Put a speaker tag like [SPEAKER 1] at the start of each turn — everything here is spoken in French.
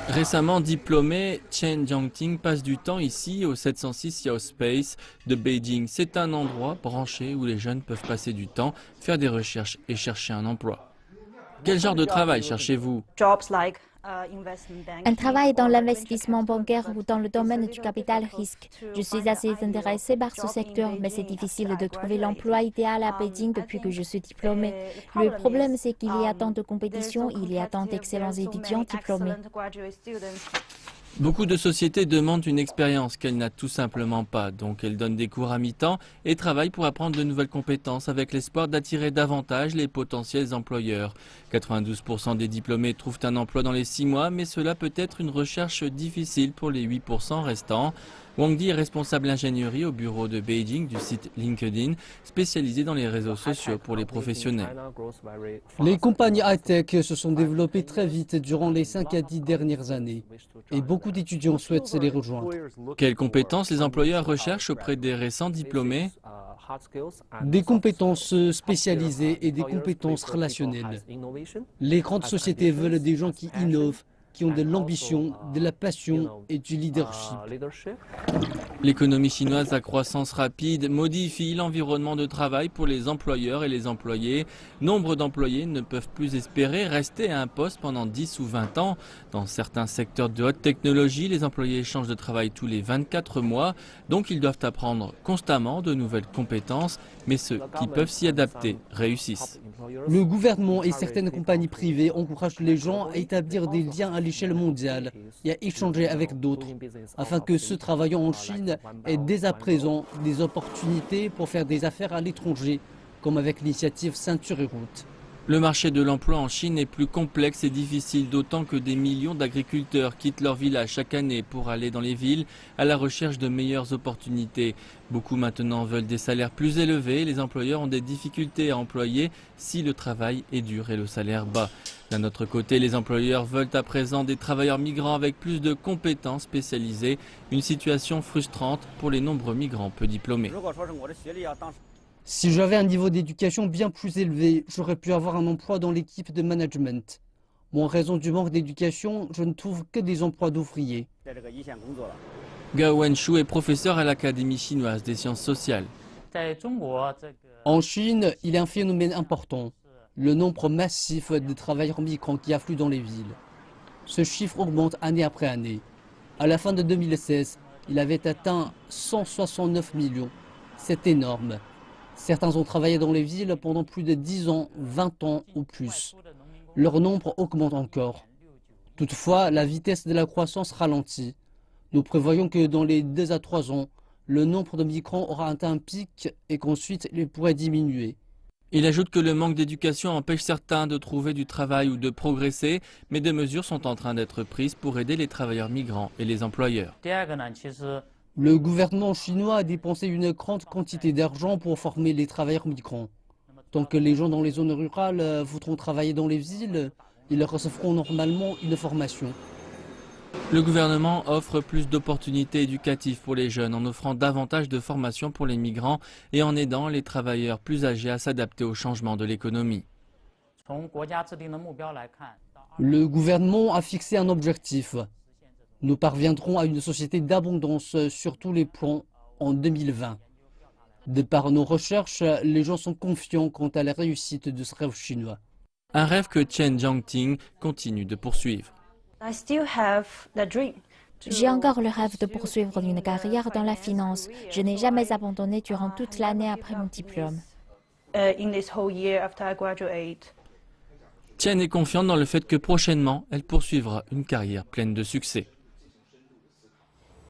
[SPEAKER 1] Récemment diplômé, Chen Jiangting passe du temps ici au 706 Yao Space de Beijing. C'est un endroit branché où les jeunes peuvent passer du temps, faire des recherches et chercher un emploi. Quel genre de travail cherchez-vous?
[SPEAKER 2] Un travail dans l'investissement bancaire ou dans le domaine du capital risque. Je suis assez intéressée par ce secteur, mais c'est difficile de trouver l'emploi idéal à Pékin depuis que je suis diplômée. Le problème, c'est qu'il y a tant de compétition, il y a tant d'excellents étudiants diplômés.
[SPEAKER 1] Beaucoup de sociétés demandent une expérience qu'elle n'a tout simplement pas, donc elle donne des cours à mi-temps et travaille pour apprendre de nouvelles compétences avec l'espoir d'attirer davantage les potentiels employeurs. 92% des diplômés trouvent un emploi dans les 6 mois, mais cela peut être une recherche difficile pour les 8% restants. Wang Di est responsable ingénierie au bureau de Beijing du site LinkedIn, spécialisé dans les réseaux sociaux pour les professionnels.
[SPEAKER 3] Les compagnies high-tech se sont développées très vite durant les 5 à 10 dernières années et beaucoup d'étudiants souhaitent les rejoindre.
[SPEAKER 1] Quelles compétences les employeurs recherchent auprès des récents diplômés?
[SPEAKER 3] Des compétences spécialisées et des compétences relationnelles. Les grandes sociétés veulent des gens qui innovent, qui ont de l'ambition, de la passion et du leadership.
[SPEAKER 1] L'économie chinoise à croissance rapide modifie l'environnement de travail pour les employeurs et les employés. Nombre d'employés ne peuvent plus espérer rester à un poste pendant 10 ou 20 ans. Dans certains secteurs de haute technologie, les employés changent de travail tous les 24 mois, donc ils doivent apprendre constamment de nouvelles compétences, mais ceux qui peuvent s'y adapter réussissent.
[SPEAKER 3] Le gouvernement et certaines compagnies privées encouragent les gens à établir des liens à l'échelle mondiale et à échanger avec d'autres, afin que ceux travaillant en Chine aient dès à présent des opportunités pour faire des affaires à l'étranger, comme avec l'initiative Ceinture et Route.
[SPEAKER 1] Le marché de l'emploi en Chine est plus complexe et difficile, d'autant que des millions d'agriculteurs quittent leur village chaque année pour aller dans les villes à la recherche de meilleures opportunités. Beaucoup maintenant veulent des salaires plus élevés. Les employeurs ont des difficultés à employer si le travail est dur et le salaire bas. D'un autre côté, les employeurs veulent à présent des travailleurs migrants avec plus de compétences spécialisées. Une situation frustrante pour les nombreux migrants peu diplômés.
[SPEAKER 3] Si j'avais un niveau d'éducation bien plus élevé, j'aurais pu avoir un emploi dans l'équipe de management. Moi, en raison du manque d'éducation, je ne trouve que des emplois d'ouvriers.
[SPEAKER 1] Gao Wenshu est professeur à l'Académie chinoise des sciences sociales.
[SPEAKER 3] En Chine, il y a un phénomène important, le nombre massif de travailleurs migrants qui affluent dans les villes. Ce chiffre augmente année après année. À la fin de 2016, il avait atteint 169 millions. C'est énorme. Certains ont travaillé dans les villes pendant plus de 10 ans, 20 ans ou plus. Leur nombre augmente encore. Toutefois, la vitesse de la croissance ralentit. Nous prévoyons que dans les 2 à 3 ans, le nombre de migrants aura atteint un pic et qu'ensuite il pourrait diminuer.
[SPEAKER 1] Il ajoute que le manque d'éducation empêche certains de trouver du travail ou de progresser, mais des mesures sont en train d'être prises pour aider les travailleurs migrants et les employeurs.
[SPEAKER 3] Le gouvernement chinois a dépensé une grande quantité d'argent pour former les travailleurs migrants. Tant que les gens dans les zones rurales voudront travailler dans les villes, ils recevront normalement une formation.
[SPEAKER 1] Le gouvernement offre plus d'opportunités éducatives pour les jeunes en offrant davantage de formations pour les migrants et en aidant les travailleurs plus âgés à s'adapter aux changements de l'économie.
[SPEAKER 3] Le gouvernement a fixé un objectif. Nous parviendrons à une société d'abondance sur tous les plans en 2020. De par nos recherches, les gens sont confiants quant à la réussite de ce rêve chinois.
[SPEAKER 1] Un rêve que Chen Jiangting continue de poursuivre.
[SPEAKER 2] J'ai encore le rêve de poursuivre une carrière dans la finance. Je n'ai jamais abandonné durant toute l'année après mon diplôme.
[SPEAKER 1] Chen est confiante dans le fait que prochainement, elle poursuivra une carrière pleine de succès.